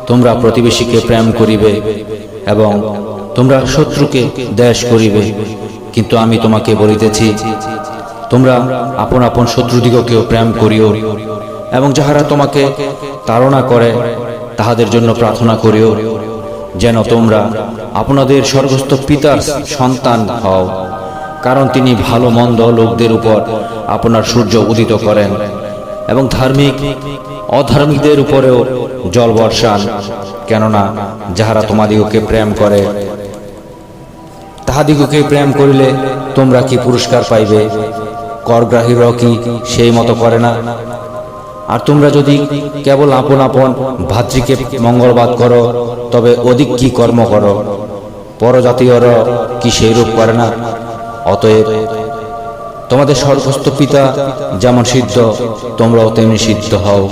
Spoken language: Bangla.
তোমরা প্রতিবেশীকে প্রেম করিবে এবং তোমরা শত্রুকে দ্বেষ করিবে। কিন্তু আমি তোমাকে বলিতেছি, তোমরা আপন আপন শত্রুদিগকেও প্রেম করিও এবং যাহারা তোমাকে তাড়না করে তাহাদের জন্য প্রার্থনা করিও, যেন তোমরা আপনাদের স্বর্গস্থ পিতার সন্তান হও। কারণ তিনি ভালো মন্দ লোকদের উপর আপনার সূর্য উদিত করেন এবং ধার্মিক অধার্মিকদের উপরেও জল বর্ষান। কেননা যাহারা তোমাদিগকে প্রেম করে তাহাদিগকে প্রেম করিলে তোমরা কি পুরস্কার পাইবে? করগ্রাহীরাও কি সেই মতো করে না? আর তোমরা যদি কেবল আপন আপন ভাতৃকে মঙ্গলবাদ করো, তবে অধিক কি কর্ম করো? পরজাতীয়রা কি সেইরূপ করে না? অতএব তোমাদের স্বর্গস্থ পিতা যেমন সিদ্ধ, তোমরাও তেমনি সিদ্ধ হও।